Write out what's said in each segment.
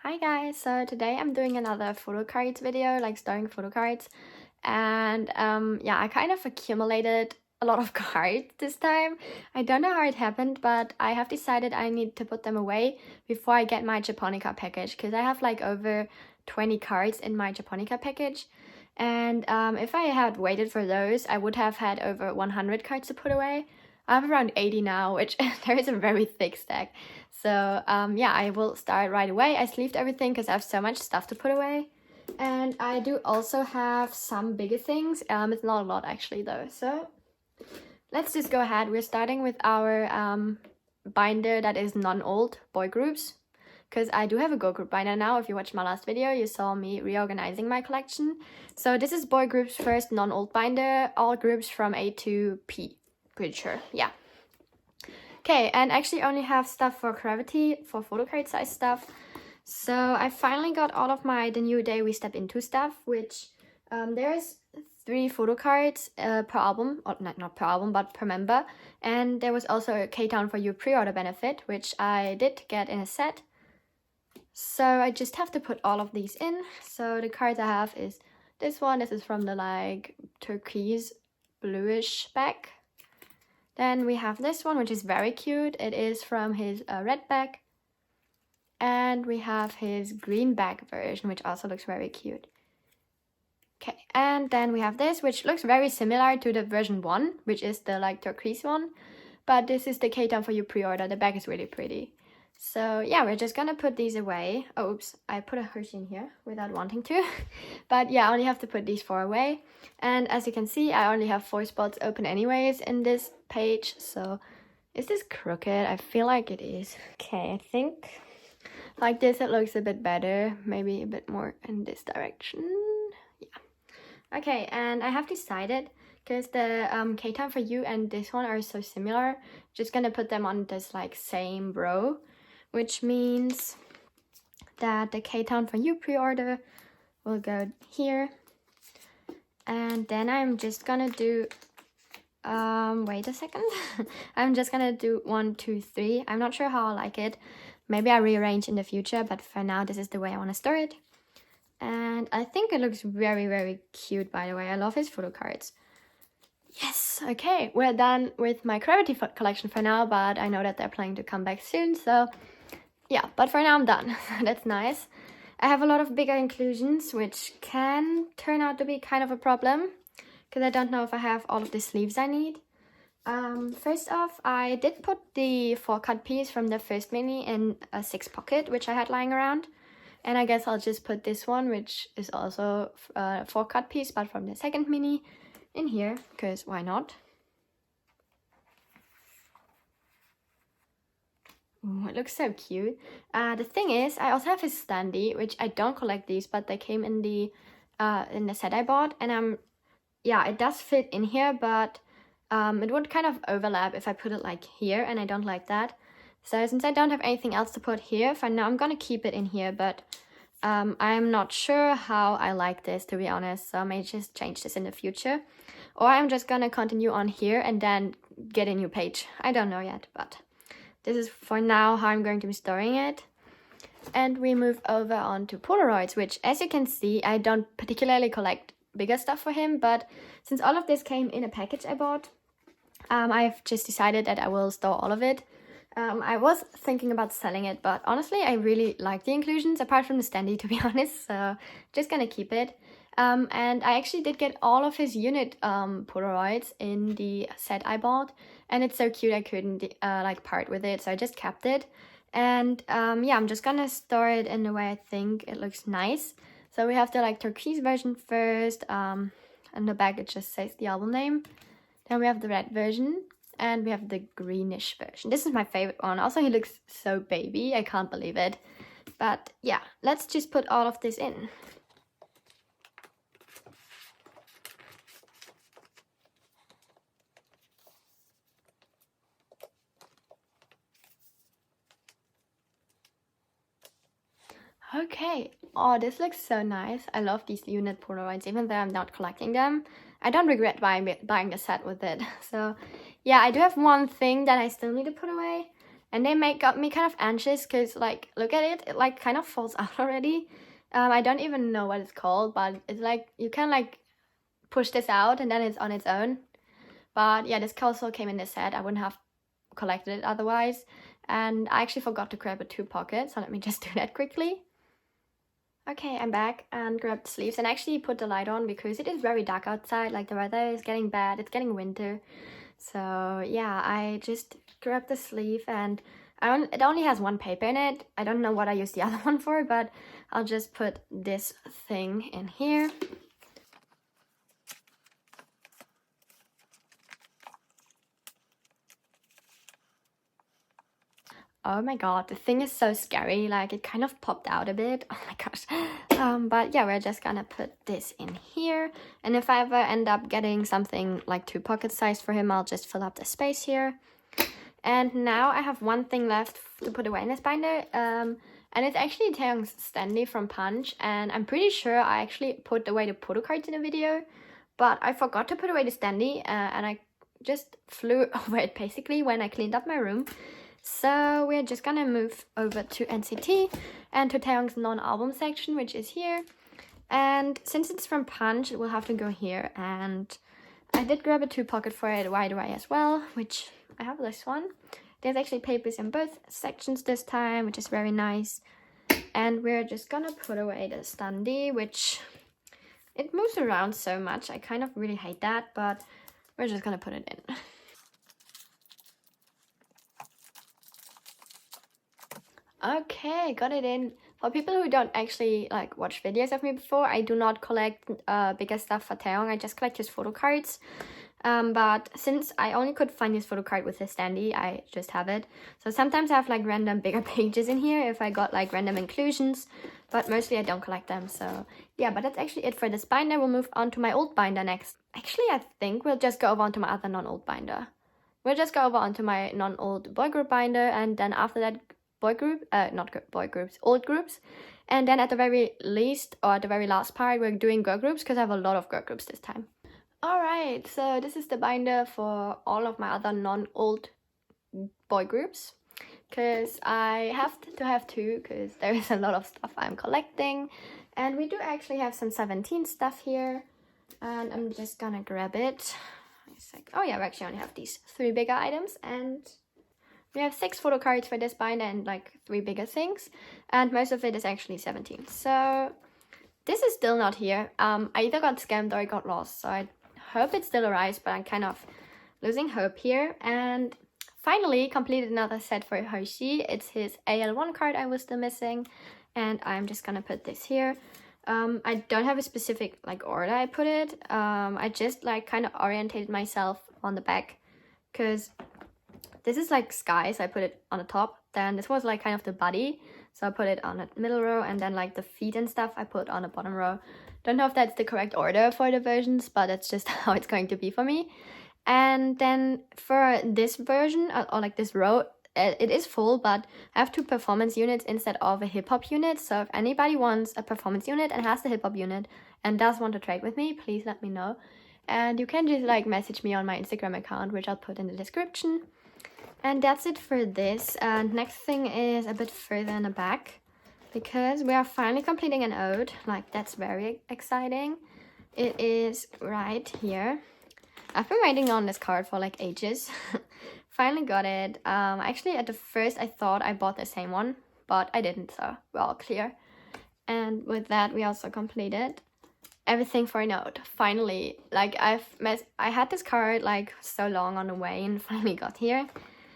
Hi guys, so today I'm doing another Photocards video, like storing Photocards. And yeah, I kind of accumulated a lot of cards this time. I don't know how it happened, but I have decided I need to put them away before I get my Japonica package, because I have like over 20 cards in my Japonica package. And if I had waited for those, I would have had over 100 cards to put away. I have around 80 now, which there is a very thick stack. So yeah, I will start right away. I sleeved everything because I have so much stuff to put away. And I do also have some bigger things. It's not a lot actually though. So let's just go ahead. We're starting with our binder that is non-old boy groups. Because I do have a girl group binder now. If you watched my last video, you saw me reorganizing my collection. So this is boy groups first, non-old binder, all groups from A to P. Pretty sure, yeah. Okay, and actually only have stuff for gravity, for photocard size stuff. So I finally got all of the new Day We Step Into stuff, which there's 3 photocards per album, or not per album, but per member. And there was also a K-Town for You pre-order benefit, which I did get in a set. So I just have to put all of these in. So the cards I have is this one. This is from the like turquoise bluish back. Then we have this one, which is very cute. It is from his red back. And we have his green back version, which also looks very cute. Okay, and then we have this, which looks very similar to the version 1, which is the like turquoise one. But this is the K-Town for You pre-order. The back is really pretty. So yeah, we're just gonna put these away. Oh, oops, I put a Hershey in here without wanting to. But yeah, I only have to put these 4 away. And as you can see, I only have 4 spots open anyways in this page. So is this crooked? I feel like it is. Okay, I think like this it looks a bit better. Maybe a bit more in this direction. Yeah. Okay, and I have decided, because the K-Town for You and this one are so similar, just gonna put them on this like same row. Which means that the K-Town for You pre-order will go here. And then I'm just gonna do, wait a second. I'm just gonna do 1, 2, 3. I'm not sure how I like it. Maybe I rearrange in the future, but for now, this is the way I want to store it. And I think it looks very, very cute, by the way. I love his photo cards. Yes, okay, we're done with my Gravity collection for now, but I know that they're planning to come back soon, so yeah, but for now I'm done. That's nice. I have a lot of bigger inclusions, which can turn out to be kind of a problem, because I don't know if I have all of the sleeves I need. First off, I did put the 4-cut piece from the first mini in a 6 pocket, which I had lying around. And I guess I'll just put this one, which is also a 4-cut piece, but from the second mini, in here, because why not? Ooh, it looks so cute. The thing is, I also have his standee, which I don't collect these, but they came in the set I bought, and yeah, it does fit in here, but it would kind of overlap if I put it like here, and I don't like that. So since I don't have anything else to put here, for now I'm gonna keep it in here, but I'm not sure how I like this, to be honest, so I may just change this in the future. Or I'm just gonna continue on here and then get a new page. I don't know yet, but this is for now how I'm going to be storing it. And we move over on to Polaroids, which, as you can see, I don't particularly collect bigger stuff for him, but since all of this came in a package I bought, I've just decided that I will store all of it. I was thinking about selling it, but honestly, I really like the inclusions, apart from the standee, to be honest, so just gonna keep it. And I actually did get all of his unit Polaroids in the set I bought, and it's so cute I couldn't like part with it, so I just kept it. And yeah, I'm just gonna store it in the way I think it looks nice. So we have the like turquoise version first, and the back it just says the album name. Then we have the red version, and we have the greenish version. This is my favorite one. Also, he looks so baby. I can't believe it. But yeah, let's just put all of this in. Okay. Oh, this looks so nice. I love these unit Polaroids, even though I'm not collecting them. I don't regret buying the set with it. So yeah, I do have one thing that I still need to put away. And they got me kind of anxious because, like, look at it, it like kind of falls out already. I don't even know what it's called, but it's like you can like push this out and then it's on its own. But yeah, this also came in this set. I wouldn't have collected it otherwise. And I actually forgot to grab a 2 pocket, so let me just do that quickly. Okay, I'm back and grabbed the sleeves and actually put the light on because it is very dark outside. Like, the weather is getting bad, it's getting winter. So yeah, I just grabbed the sleeve and it only has 1 paper in it. I don't know what I used the other one for, but I'll just put this thing in here. Oh my god, the thing is so scary, like it kind of popped out a bit. Oh my gosh. But yeah, we're just gonna put this in here, and if I ever end up getting something like 2 pocket size for him, I'll just fill up the space here. And now I have 1 thing left to put away in this binder, and it's actually Taeyong's standee from Punch, and I'm pretty sure I actually put away the Photocards in the video, but I forgot to put away the standee, and I just flew over it basically when I cleaned up my room. So we're just gonna move over to NCT and to Taeyong's non-album section, which is here. And since it's from Punch, it will have to go here. And I did grab a 2 pocket for it right away as well, which I have this one. There's actually papers in both sections this time, which is very nice. And we're just gonna put away the standee, which it moves around so much. I kind of really hate that, but we're just gonna put it in. Okay, got it in. For people who don't actually like watch videos of me before, I do not collect bigger stuff for Taeyong. I just collect his photo cards. But since I only could find his photo card with his standee, I just have it. So sometimes I have like random bigger pages in here if I got like random inclusions, but mostly I don't collect them. So yeah, but that's actually it for this binder. We'll move on to my old binder next. Actually, I think we'll just go over onto my other non-old binder. We'll just go over onto my non-old boy group binder, and then after that, boy group, not boy groups, old groups. And then at the very least, or at the very last part, we're doing girl groups because I have a lot of girl groups this time. Alright, so this is the binder for all of my other non-old boy groups, because I have to have 2 because there is a lot of stuff I'm collecting. And we do actually have some 17 stuff here, and I'm just gonna grab it. Oh yeah, we actually only have these 3 bigger items, and we have 6 photo cards for this binder and like 3 bigger things, and most of it is actually 17. So this is still not here. I either got scammed or I got lost, so I hope it still arrives, but I'm kind of losing hope here. And finally completed another set for Hoshi. It's his AL1 card I was still missing, and I'm just gonna put this here. I don't have a specific like order I put it. I just like kind of orientated myself on the back, because this is like sky, so I put it on the top. Then this was like kind of the body, so I put it on the middle row, and then like the feet and stuff I put on the bottom row. Don't know if that's the correct order for the versions, but that's just how it's going to be for me. And then for this version, or like this row, it is full, but I have 2 performance units instead of a hip-hop unit. So if anybody wants a performance unit and has the hip-hop unit and does want to trade with me, please let me know. And you can just like message me on my Instagram account, which I'll put in the description. And that's it for this. And next thing is a bit further in the back, because we are finally completing an ode. Like, that's very exciting. It is right here. I've been waiting on this card for like ages. Finally got it. Actually at the first I thought I bought the same one, but I didn't, so we're all clear. And with that we also completed everything for an ode. Finally, like I had this card like so long on the way and finally got here.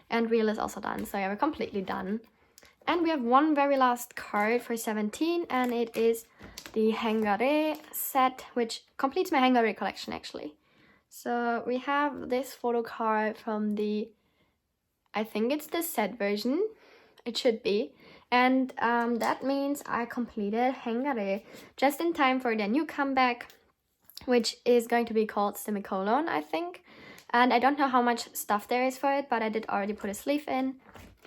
And reel is also done, so yeah, we're completely done. And we have one very last card for 17, and it is the Hangare set, which completes my Hangare collection actually. So we have this photo card from the, I think it's the set version, it should be. And that means I completed Hangare just in time for the new comeback, which is going to be called Semicolon, I think. And I don't know how much stuff there is for it, but I did already put a sleeve in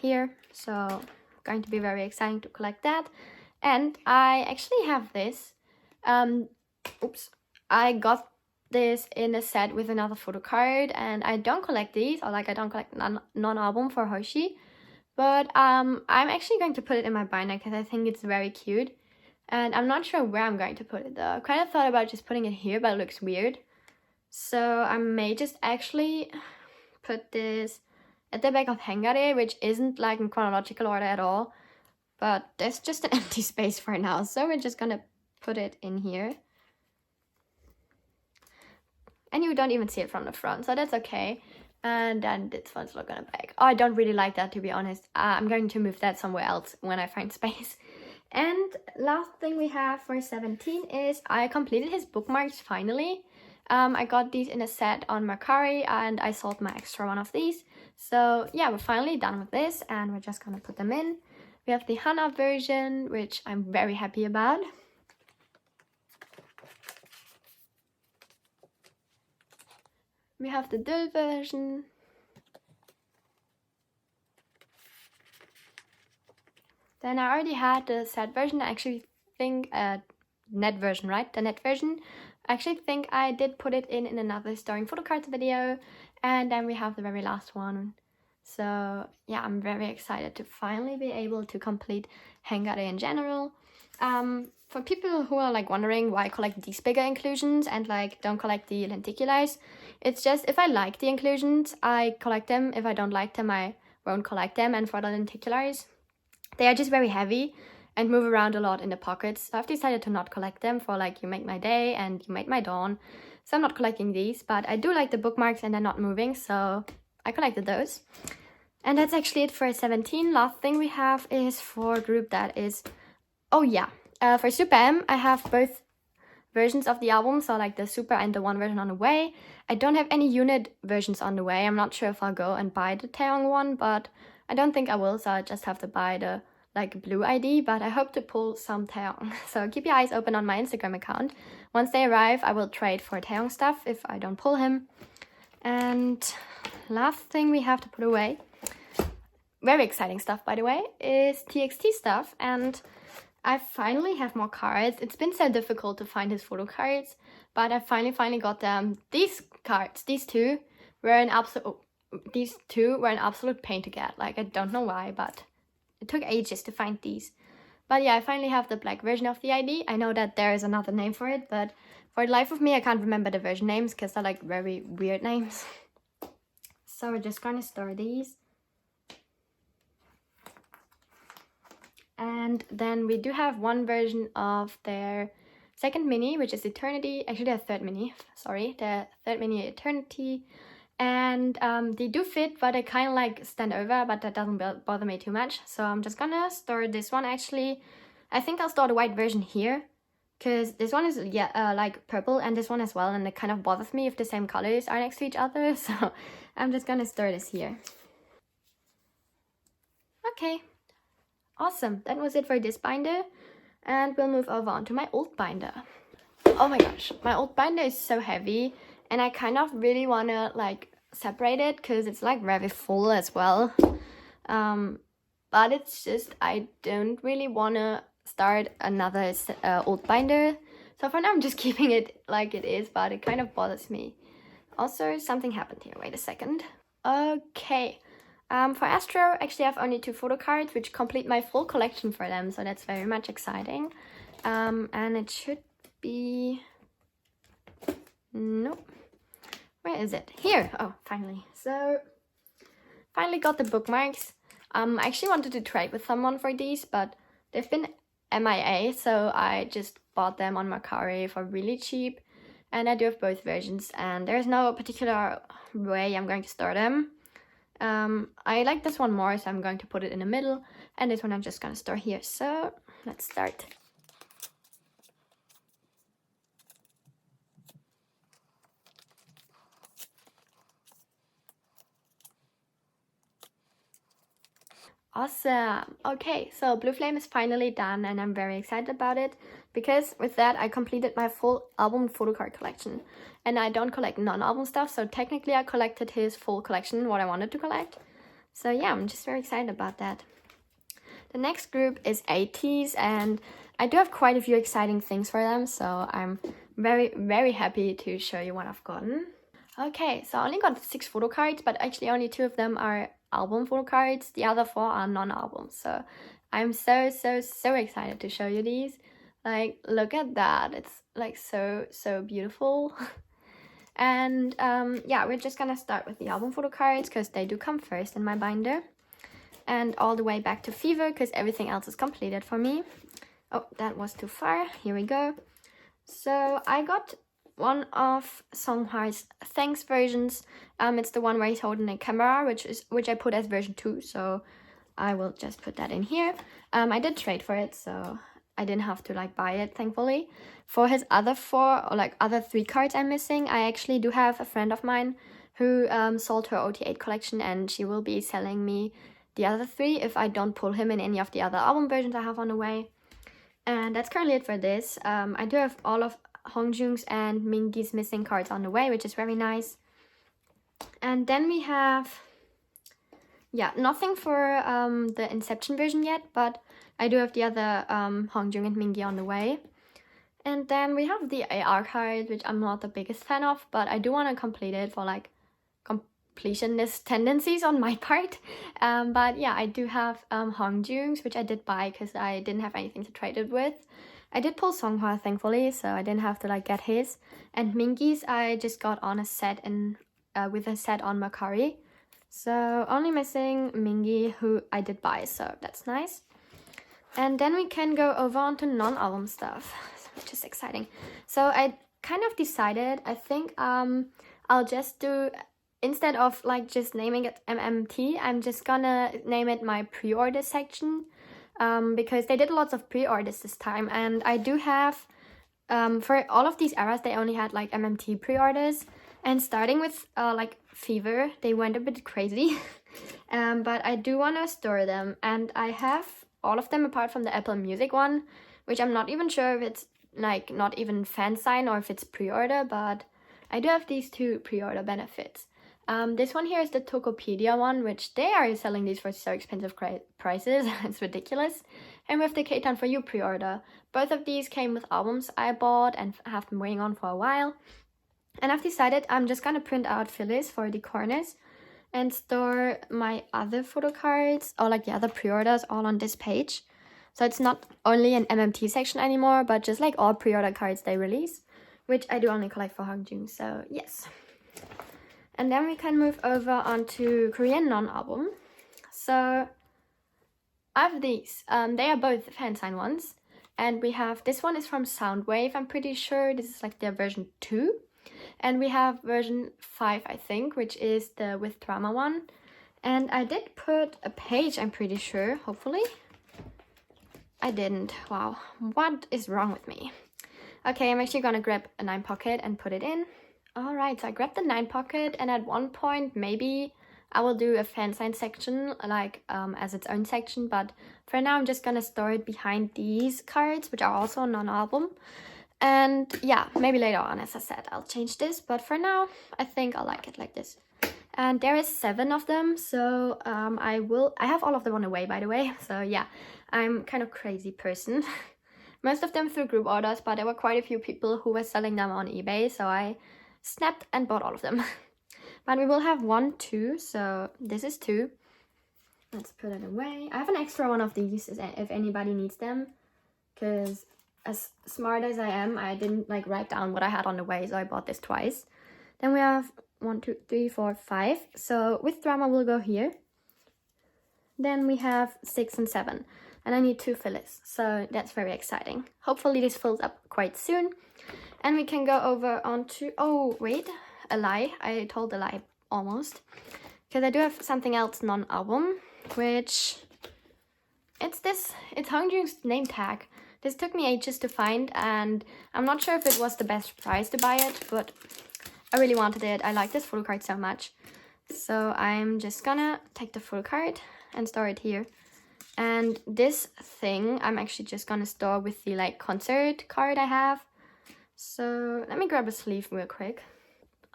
here, so going to be very exciting to collect that. And I actually have this. I got this in a set with another photo card, and I don't collect these, or like I don't collect non-album for Hoshi, But I'm actually going to put it in my binder because I think it's very cute. And I'm not sure where I'm going to put it though. I kind of thought about just putting it here, but it looks weird. So I may just actually put this at the back of Hangare, which isn't like in chronological order at all. But there's just an empty space for now, so we're just gonna put it in here. And you don't even see it from the front, so that's okay. And then this one's look on the back. Oh, I don't really like that, to be honest. I'm going to move that somewhere else when I find space. And last thing we have for 17 is I completed his bookmarks finally. I got these in a set on Mercari and I sold my extra one of these. So yeah, we're finally done with this and we're just gonna put them in. We have the Hana version, which I'm very happy about. We have the Dil version. Then I already had the set version. I actually think net version, right? The net version. I actually think I did put it in another Storing Photocards video. And then we have the very last one. So yeah, I'm very excited to finally be able to complete Hangare in general. For people who are like wondering why I collect these bigger inclusions and like don't collect the lenticulars, it's just if I like the inclusions, I collect them. If I don't like them, I won't collect them. And for the lenticulars, they are just very heavy and move around a lot in the pockets. So I've decided to not collect them for like You Make My Day and You Made My Dawn. So I'm not collecting these, but I do like the bookmarks and they're not moving, so I collected those. And that's actually it for 17. Last thing we have is for a group that is, oh yeah, for Super M, I have both versions of the album, so like the Super and the One version on the way. I don't have any unit versions on the way. I'm not sure if I'll go and buy the Taeyong one, but I don't think I will, so I just have to buy the like blue ID, but I hope to pull some Taeyong. So keep your eyes open on my Instagram account. Once they arrive, I will trade for Taeyong stuff if I don't pull him. And last thing we have to put away, very exciting stuff by the way, is TXT stuff. And I finally have more cards. It's been so difficult to find his photo cards, but I finally got them. These cards, these two were an absolute pain to get. Like, I don't know why, but it took ages to find these. But yeah, I finally have the black version of the ID. I know that there is another name for it, but for the life of me, I can't remember the version names because they're like very weird names. So we're just gonna store these. And then we do have one version of their second mini, which is Eternity. Actually, their third mini, sorry. Their third mini, Eternity. And they do fit, but they kind of like stand over, but that doesn't bother me too much. So I'm just gonna store this one actually. I think I'll store the white version here, because this one is like purple and this one as well, and it kind of bothers me if the same colors are next to each other. So I'm just gonna store this here. Okay. Awesome, that was it for this binder, and we'll move over onto my old binder. Oh my gosh, my old binder is so heavy, and I kind of really want to like separate it because it's like very full as well. But it's just I don't really want to start another old binder. So for now I'm just keeping it like it is, but it kind of bothers me. Also, something happened here, wait a second. Okay. For Astro, actually I have only 2 photo cards, which complete my full collection for them, so that's very much exciting. And it should be... Nope. Where is it? Here! Oh, finally. So, finally got the bookmarks. I actually wanted to trade with someone for these, but they've been MIA, so I just bought them on Mercari for really cheap. And I do have both versions, and there's no particular way I'm going to store them. I like this one more, so I'm going to put it in the middle, and this one I'm just gonna store here. So let's start. Awesome. Okay, so Blue Flame is finally done, and I'm very excited about it because with that I completed my full album photo card collection. And I don't collect non-album stuff, so technically I collected his full collection, what I wanted to collect. So yeah, I'm just very excited about that. The next group is Ateez, and I do have quite a few exciting things for them, so I'm very happy to show you what I've gotten. Okay, so I only got 6 photo cards, but actually only 2 of them are album photo cards. The other 4 are non-album. So I'm so excited to show you these. Like, look at that. It's like so beautiful. And yeah, we're just gonna start with the album photo cards because they do come first in my binder. And all the way back to Fever because everything else is completed for me. Oh, that was too far. Here we go. So I got one of Songhwa's Thanks versions. It's the one where he's holding a camera, which I put as version 2. So I will just put that in here. I did trade for it, so I didn't have to like buy it, thankfully. For his other 4 or like other 3 cards I'm missing, I actually do have a friend of mine who sold her OT8 collection, and she will be selling me the other 3 if I don't pull him in any of the other album versions I have on the way. And that's currently it for this. I do have all of Hongjoong's and Mingi's missing cards on the way, which is very nice. And then we have, yeah, nothing for the Inception version yet, but I do have the other Hongjoong and Mingi on the way. And then we have the AR card, which I'm not the biggest fan of, but I do want to complete it for like completionist tendencies on my part. But yeah, I do have Hongjoong's, which I did buy because I didn't have anything to trade it with. I did pull Songhwa, thankfully, so I didn't have to like get his. And Mingi's I just got on a set and with a set on Makari. So only missing Mingi, who I did buy, so that's nice. And then we can go over onto non-album stuff, which is exciting. So I kind of decided, I think I'll just do, instead of like just naming it MMT, I'm just gonna name it my pre-order section. Because they did lots of pre-orders this time, and I do have for all of these eras they only had like MMT pre-orders, and starting with like Fever they went a bit crazy. But I do want to store them, and I have all of them apart from the Apple Music one, which I'm not even sure if it's like not even fan sign or if it's pre-order, but I do have these 2 pre-order benefits. This one here is the Tokopedia one, which they are selling these for so expensive prices. It's ridiculous. And with the K-Town For You pre-order. Both of these came with albums I bought and have been waiting on for a while. And I've decided I'm just gonna print out fillers for the corners and store my other photo cards or like the other pre-orders all on this page. So it's not only an MMT section anymore, but just like all pre-order cards they release, which I do only collect for Hongjoong, so yes. And then we can move over onto Korean non-album. So I have these. They are both fan sign ones. And we have, this one is from Soundwave, I'm pretty sure. This is like their version 2. And we have version 5, I think, which is the With Drama one. And I did put a page, I'm pretty sure, hopefully. I didn't. Wow, what is wrong with me? Okay, I'm actually gonna grab a 9 pocket and put it in. Alright, so I grabbed the 9 pocket, and at one point maybe I will do a fan sign section like as its own section, but for now I'm just gonna store it behind these cards, which are also non-album. And yeah, maybe later on, as I said, I'll change this, but for now I think I like it like this. And there is 7 of them, so I have all of them on the way, by the way. So yeah, I'm kind of crazy person. Most of them through group orders, but there were quite a few people who were selling them on eBay, so I snapped and bought all of them. But we will have 1, 2, so this is 2. Let's put it away. I have an extra one of these if anybody needs them, because as smart as I am, I didn't like write down what I had on the way, so I bought this twice. Then we have 1, 2, 3, 4, 5. So With Drama will go here. Then we have 6 and 7. And I need 2 fillers, so that's very exciting. Hopefully this fills up quite soon. And we can go over onto, oh wait, a lie. I told a lie almost. Because I do have something else non-album, which, it's Hongjoong's name tag. This took me ages to find, and I'm not sure if it was the best price to buy it, but I really wanted it. I like this photo card so much. So I'm just gonna take the photo card and store it here. And this thing I'm actually just gonna store with the like concert card I have. So let me grab a sleeve real quick.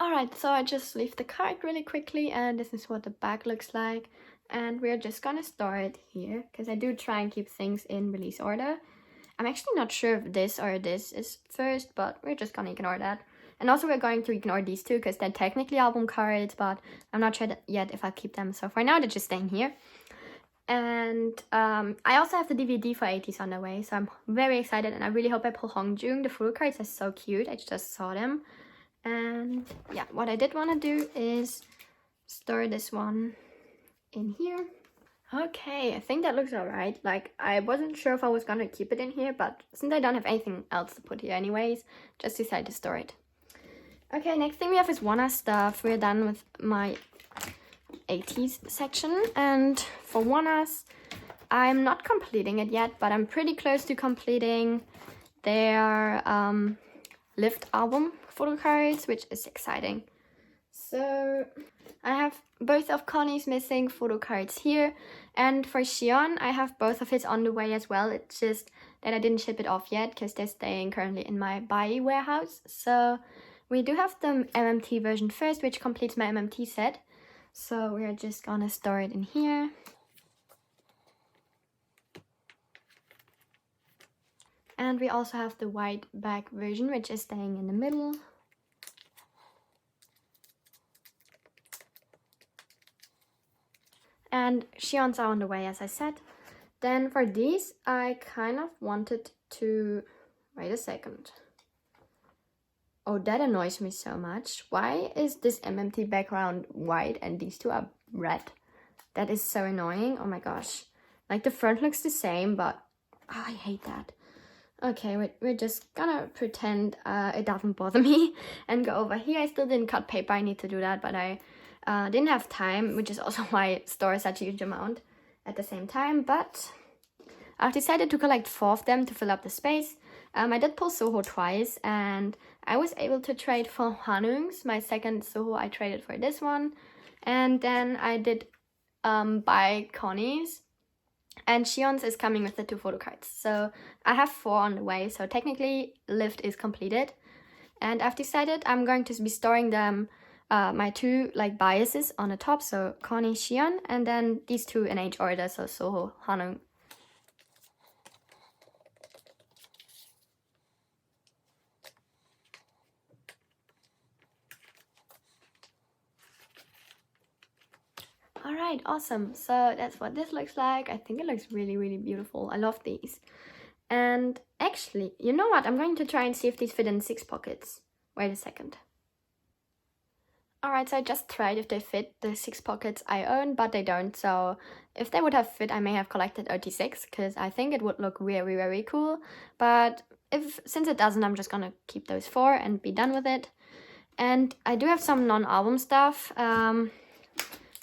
Alright, so I just sleeved the card really quickly, and this is what the back looks like. And we're just gonna store it here, because I do try and keep things in release order. I'm actually not sure if this or this is first, but we're just gonna ignore that. And also we're going to ignore these two because they're technically album cards, but I'm not sure yet if I'll keep them. So for now, they're just staying here. And I also have the DVD for Ateez on the way, so I'm very excited, and I really hope I pull Hongjoong. The photo cards are so cute. I just saw them. And yeah, what I did want to do is store this one in here. Okay, I think that looks alright. Like, I wasn't sure if I was gonna keep it in here, but since I don't have anything else to put here anyways, just decided to store it. Okay, next thing we have is Wanna stuff. We're done with my Ateez section, and for Wanna's, I'm not completing it yet, but I'm pretty close to completing their Lift album photo cards, which is exciting. So I have both of Connie's missing photo cards here, and for Xion I have both of his on the way as well. It's just that I didn't ship it off yet because they're staying currently in my Bai warehouse. So we do have the MMT version first, which completes my MMT set. So we're just gonna store it in here. And we also have the white back version, which is staying in the middle. And Xion's are on the way, as I said. Then for these, I kind of wanted to... Wait a second. Oh, that annoys me so much. Why is this MMT background white and these two are red? That is so annoying. Oh my gosh. Like, the front looks the same, but oh, I hate that. Okay, we're just gonna pretend it doesn't bother me and go over here. I still didn't cut paper. I need to do that, but I didn't have time, which is also why I store such a huge amount at the same time. But I've decided to collect 4 of them to fill up the space. I did pull Soho twice, and I was able to trade for Hanung's. My second Soho I traded for this one. And then I did buy Connie's. And Xion's is coming with the 2 photo cards. So I have 4 on the way. So technically Lift is completed. And I've decided I'm going to be storing them, my 2 like biases on the top. So Connie, Xion, and then these 2 in age order. So Soho, Hanung. Alright, awesome. So that's what this looks like. I think it looks really, really beautiful. I love these. And actually, you know what? I'm going to try and see if these fit in 6 pockets. Wait a second. Alright, so I just tried if they fit the 6 pockets I own, but they don't. So if they would have fit, I may have collected 36 because I think it would look very, very cool. But since it doesn't, I'm just gonna keep those 4 and be done with it. And I do have some non-album stuff.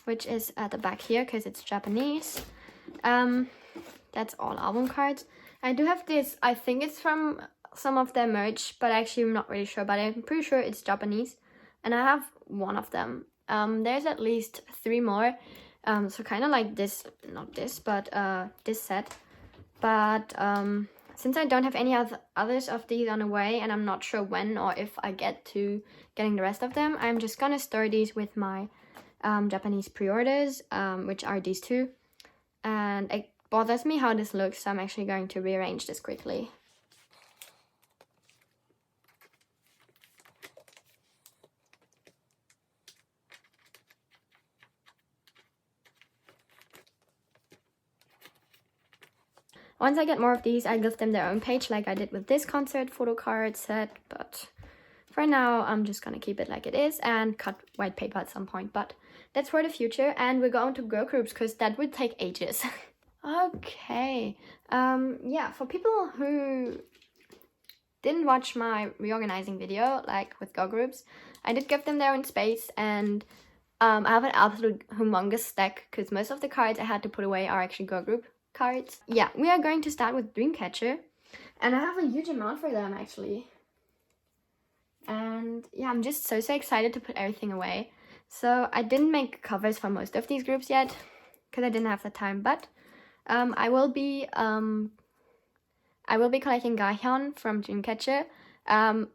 Which is at the back here because it's Japanese. That's all album cards. I do have this, I think it's from some of their merch, but actually I'm not really sure, but I'm pretty sure it's Japanese. And I have 1 of them. There's at least 3 more. So kind of like this, not this, but this set. But since I don't have any others of these on the way, and I'm not sure when or if I get to getting the rest of them, I'm just gonna store these with my Japanese pre-orders, which are these 2, and it bothers me how this looks, so I'm actually going to rearrange this quickly. Once I get more of these, I give them their own page like I did with this concert photo card set, but for now I'm just gonna keep it like it is and cut white paper at some point, but that's for the future. And we're going to girl groups because that would take ages. Okay, yeah, for people who didn't watch my reorganizing video, like with girl groups, I did give them their own space, and I have an absolute humongous stack because most of the cards I had to put away are actually girl group cards. Yeah, we are going to start with Dreamcatcher, and I have a huge amount for them actually. And yeah, I'm just so excited to put everything away. So I didn't make covers for most of these groups yet because I didn't have the time, but I will be collecting Gahyun from Dreamcatcher,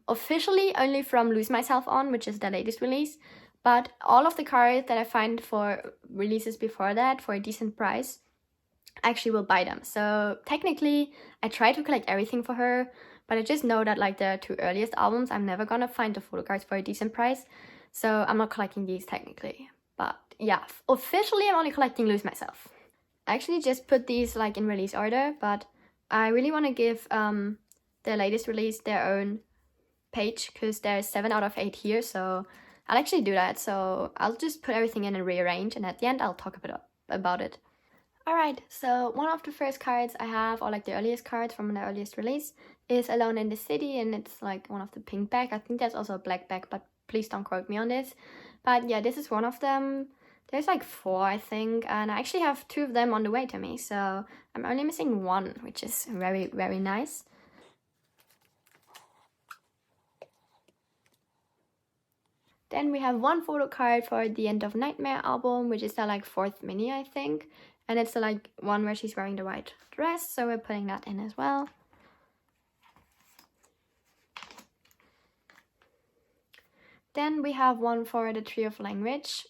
officially only from Lose Myself On, which is the latest release, but all of the cards that I find for releases before that for a decent price, actually will buy them. So technically I try to collect everything for her, but I just know that like the 2 earliest albums, I'm never gonna find the photo cards for a decent price, so I'm not collecting these technically. But yeah, officially I'm only collecting Lose Myself. I actually just put these like in release order, but I really want to give the latest release their own page, because there's 7 out of 8 here, so I'll actually do that. So I'll just put everything in and rearrange, and at the end I'll talk a bit about it. Alright, so one of the first cards I have, or like the earliest cards from the earliest release, is Alone in the City, and it's like one of the pink back. I think there's also a black back, but please don't quote me on this. But yeah, this is one of them. There's like 4, I think, and I actually have 2 of them on the way to me, so I'm only missing 1, which is very, very nice. Then we have 1 photo card for the End of Nightmare album, which is the like 4th mini, I think. And it's the like one where she's wearing the white dress, so we're putting that in as well. Then we have 1 for the Tree of Language,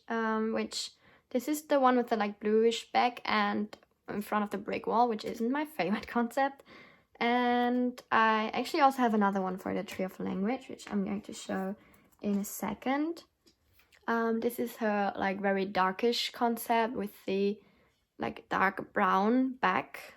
which this is the one with the like bluish back and in front of the brick wall, which isn't my favorite concept. And I actually also have another one for the Tree of Language, which I'm going to show in a second. This is her like very darkish concept with the like dark brown back.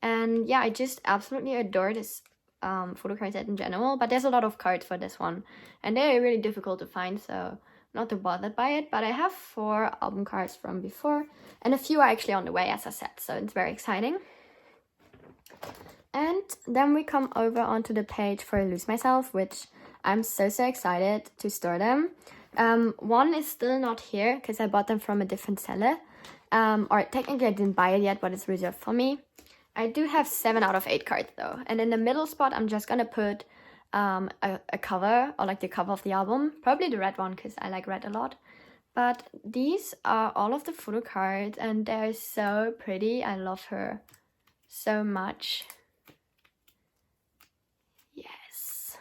And yeah, I just absolutely adore this photo card set in general, but there's a lot of cards for this one, and they're really difficult to find, so not too bothered by it. But I have 4 album cards from before, and a few are actually on the way, as I said, so it's very exciting. And then we come over onto the page for Lose Myself, which I'm so excited to store them. 1 is still not here because I bought them from a different seller, or technically I didn't buy it yet, but it's reserved for me. I do have 7 out of 8 cards though, and in the middle spot I'm just gonna put a cover, or like the cover of the album, probably the red one because I like red a lot. But these are all of the photo cards, and they're so pretty. I love her so much. Yes.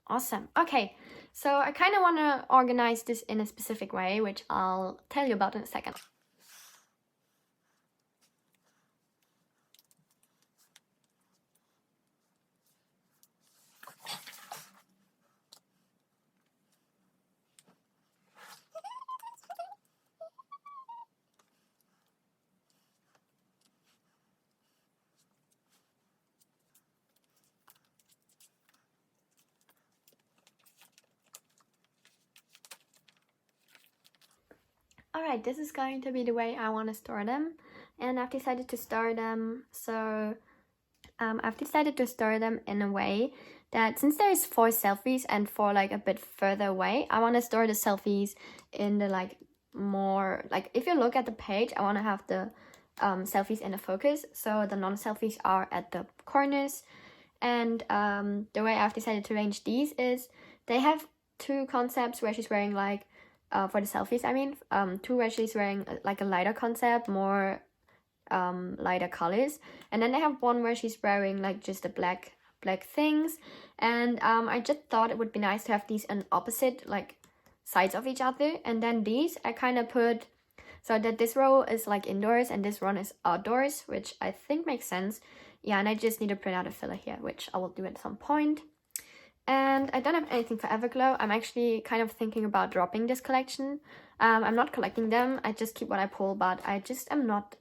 Awesome. Okay, so I kind of want to organize this in a specific way, which I'll tell you about in a second. Alright, this is going to be the way I want to store them, and I've decided to store them, so I've decided to store them in a way that since there's 4 selfies and 4 like a bit further away, I want to store the selfies in the like more, like if you look at the page, I want to have the selfies in the focus, so the non-selfies are at the corners. And the way I've decided to arrange these is they have 2 concepts where she's wearing like for the selfies, I mean, 2 where she's wearing like a lighter concept, more lighter colors, and then they have 1 where she's wearing like just the black things. And I just thought it would be nice to have these on opposite like sides of each other, and then these I kind of put so that this row is like indoors and this one is outdoors, which I think makes sense. Yeah, and I just need to print out a filler here, which I will do at some point. And I don't have anything for Everglow. I'm actually kind of thinking about dropping this collection. I'm not collecting them, I just keep what I pull, but I just am not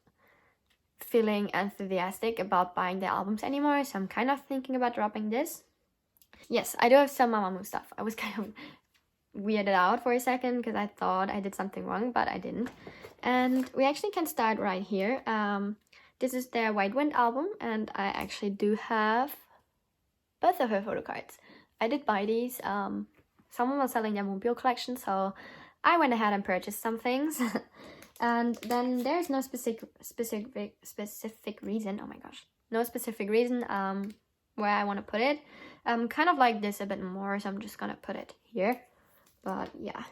feeling enthusiastic about buying their albums anymore, so I'm kind of thinking about dropping this. Yes, I do have some Mamamoo stuff. I was kind of weirded out for a second because I thought I did something wrong, but I didn't. And we actually can start right here. This is their White Wind album, and I actually do have both of her photo cards. I did buy these. Someone was selling their Moonpyo collection, so I went ahead and purchased some things. And then there's no specific reason. Oh my gosh, no specific reason where I want to put it. Kind of like this a bit more, so I'm just gonna put it here. But yeah.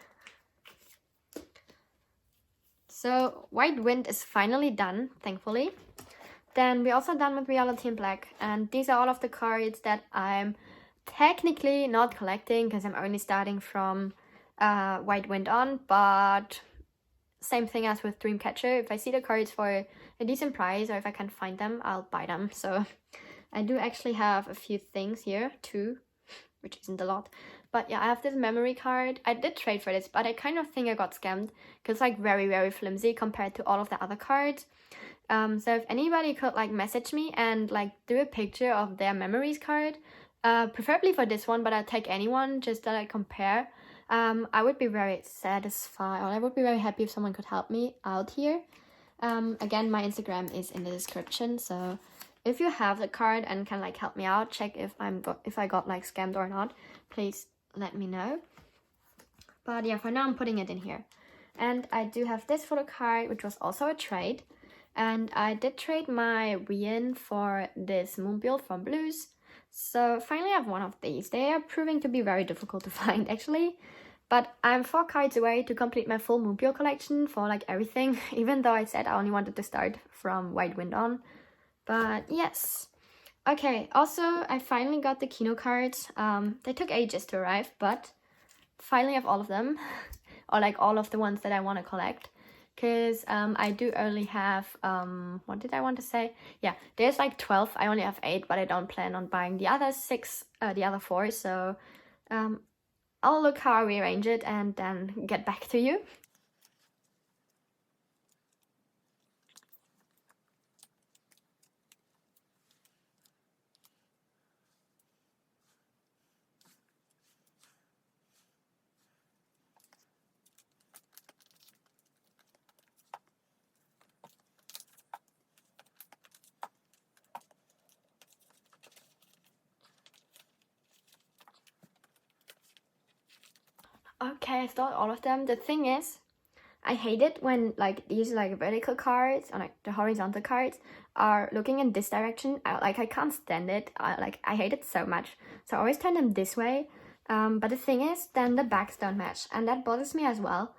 So White Wind is finally done, thankfully. Then we're also done with Reality in Black, and these are all of the cards that I'm technically not collecting because I'm only starting from White Wind on, but same thing as with Dreamcatcher. If I see the cards for a decent price, or if I can find them, I'll buy them. So I do actually have a few things here, 2, which isn't a lot. But yeah, I have this memory card. I did trade for this, but I kind of think I got scammed because it's like very, very flimsy compared to all of the other cards. So if anybody could like message me and like do a picture of their memories card, preferably for this one, but I'll take anyone just that I compare. I would be very satisfied, or I would be very happy if someone could help me out here. Again, my Instagram is in the description, so if you have the card and can like help me out, check if I got like scammed or not, please let me know. But yeah, for now I'm putting it in here. And I do have this photo card, which was also a trade. And I did trade my Rien for this Moonbuild from Blues. So finally I have one of these. They are proving to be very difficult to find actually. But I'm 4 cards away to complete my full Moonbuild collection for like everything. Even though I said I only wanted to start from White Wind on. But yes. Okay, also I finally got the Kino cards. They took ages to arrive, but finally I have all of them. Or like all of the ones that I want to collect. Because I do only have, what did I want to say? Yeah, there's like 12. I only have 8, but I don't plan on buying the other 6, the other 4. So I'll look how I rearrange it and then get back to you. Okay, I stole all of them. The thing is, I hate it when like these like vertical cards or like the horizontal cards are looking in this direction. I can't stand it. I hate it so much. So I always turn them this way. But the thing is, then the backs don't match, and that bothers me as well.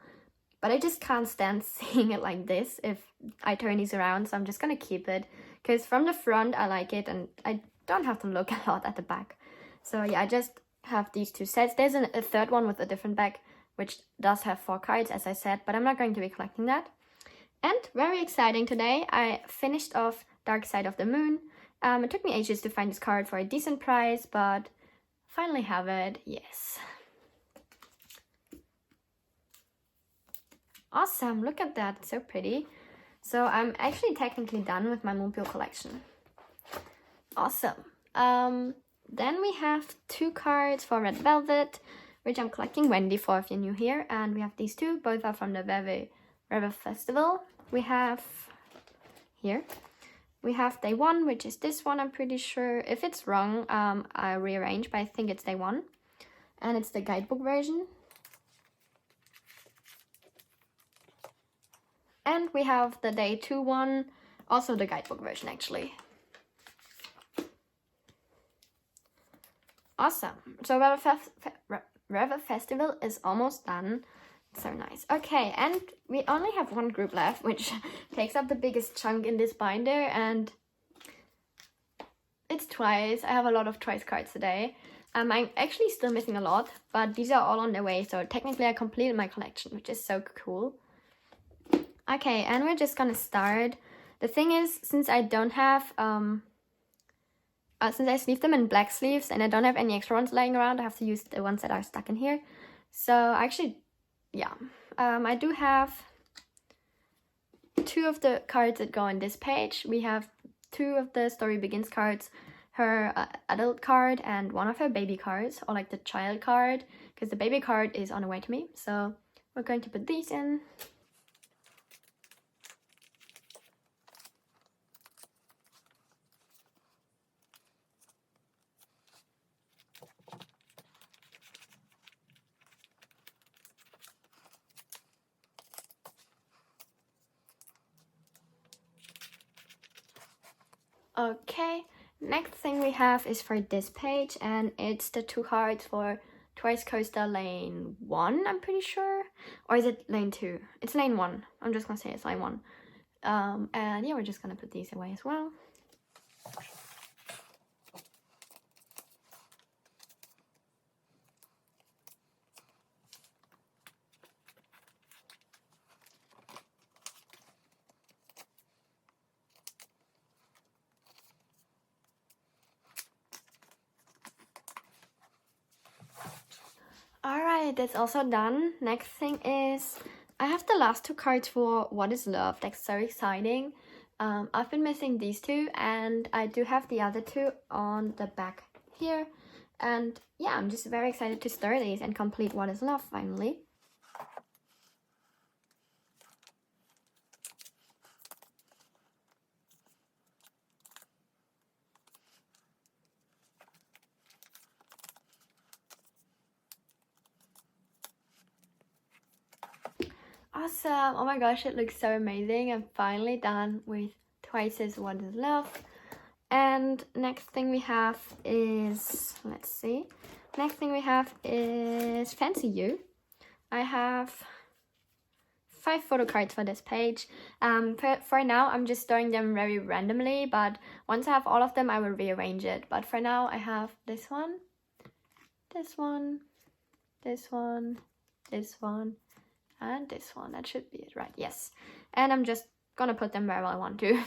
But I just can't stand seeing it like this if I turn these around. So I'm just gonna keep it because from the front I like it, and I don't have to look a lot at the back. So yeah, I just have these 2 sets. There's a third one with a different back, which does have 4 cards, as I said, but I'm not going to be collecting that. And very exciting today, I finished off Dark Side of the Moon. It took me ages to find this card for a decent price, but finally have it, yes. Awesome, look at that, so pretty. So I'm actually technically done with my Moonpill collection. Awesome. Then we have 2 cards for Red Velvet, which I'm collecting Wendy for if you're new here. And we have these 2, both are from the Revel Festival. We have here. We have Day 1, which is this one, I'm pretty sure. If it's wrong, I'll rearrange, but I think it's Day 1. And it's the guidebook version. And we have the Day 2 one, also the guidebook version actually. Awesome. So Revel Festival is almost done. So nice. Okay, and we only have 1 group left, which takes up the biggest chunk in this binder, and it's Twice. I have a lot of Twice cards today. I'm actually still missing a lot, but these are all on their way, so technically I completed my collection, which is so cool. Okay, and we're just gonna start. The thing is, since I don't have since I sleeved them in black sleeves and I don't have any extra ones laying around, I have to use the ones that are stuck in here. So actually, yeah, I do have 2 of the cards that go on this page. We have 2 of the Story Begins cards, her adult card and 1 of her baby cards, or like the child card, because the baby card is on the way to me. So we're going to put these in. Okay, next thing we have is for this page, and it's the 2 cards for Twice Coaster Lane 1, I'm pretty sure. Or is it Lane 2? It's Lane 1. I'm just gonna say it's Lane 1. And yeah, we're just gonna put these away as well. Alright, that's also done. Next thing is I have the last 2 cards for What is Love. That's so exciting. I've been missing these 2, and I do have the other 2 on the back here. And yeah, I'm just very excited to start these and complete What is Love finally. Awesome! Oh my gosh, it looks so amazing. I'm finally done with Twice's What is Love. And next thing we have is, let's see. Next thing we have is Fancy You. I have 5 photo cards for this page. For now, I'm just storing them very randomly, but once I have all of them, I will rearrange it. But for now, I have this one, this one, this one, this one, and this one. That should be it, right? Yes. And I'm just gonna put them wherever I want to.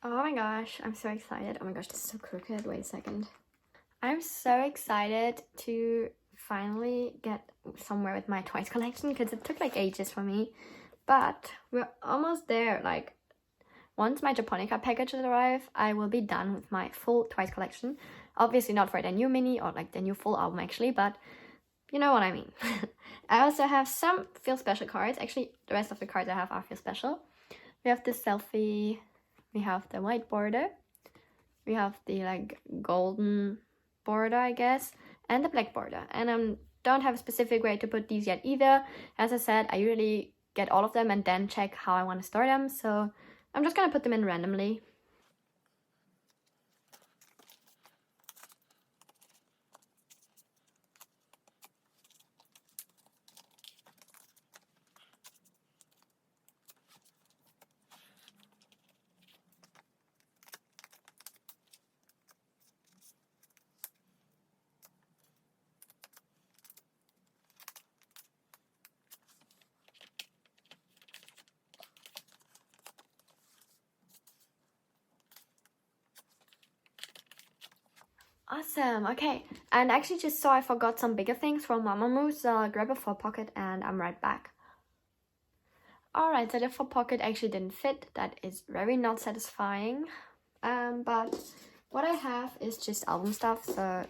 Oh my gosh, I'm so excited. Oh my gosh, this is so crooked. Wait a second. I'm so excited to finally get somewhere with my Twice collection because it took like ages for me. But we're almost there. Like, once my Japonica packages arrive, I will be done with my full Twice collection. Obviously not for the new mini or like the new full album actually, but you know what I mean. I also have some Feel Special cards. Actually, the rest of the cards I have are Feel Special. We have the selfie. We have the white border, we have the like golden border, I guess, and the black border. And I don't have a specific way to put these yet either. As I said, I usually get all of them and then check how I want to store them. So I'm just gonna put them in randomly. Awesome, okay. And I actually just saw I forgot some bigger things from Mamamoo, so I'll grab a 4 pocket and I'm right back. Alright, so the 4 pocket actually didn't fit. That is very not satisfying. But what I have is just album stuff. So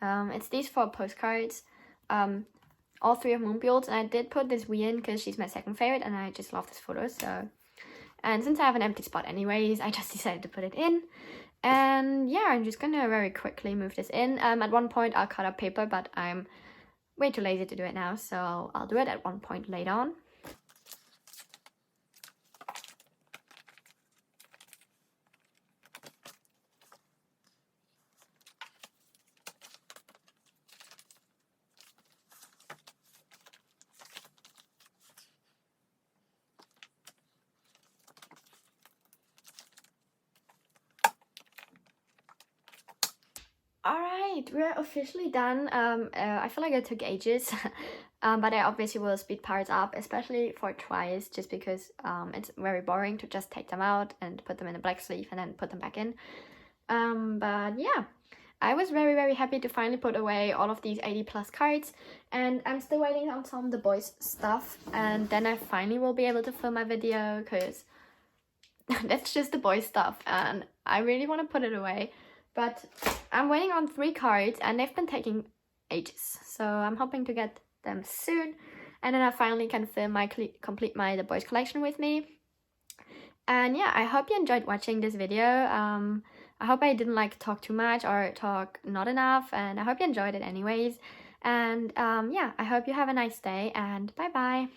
it's these 4 postcards. All 3 of Moonbuilds, and I did put this Wee in because she's my second favorite and I just love this photo. So, and since I have an empty spot anyways, I just decided to put it in. And yeah, I'm just gonna very quickly move this in. At one point I'll cut up paper, but I'm way too lazy to do it now, so I'll do it at one point later on. Alright, we're officially done. I feel like it took ages, but I obviously will speed parts up, especially for Twice, just because it's very boring to just take them out and put them in a black sleeve and then put them back in. But yeah, I was very happy to finally put away all of these 80+ cards, and I'm still waiting on some of the boys' stuff, and then I finally will be able to film my video, because that's just the boys' stuff, and I really want to put it away. But I'm waiting on 3 cards and they've been taking ages. So I'm hoping to get them soon. And then I finally can film complete my The Boys collection with me. And yeah, I hope you enjoyed watching this video. I hope I didn't like talk too much or talk not enough. And I hope you enjoyed it anyways. And yeah, I hope you have a nice day and bye bye.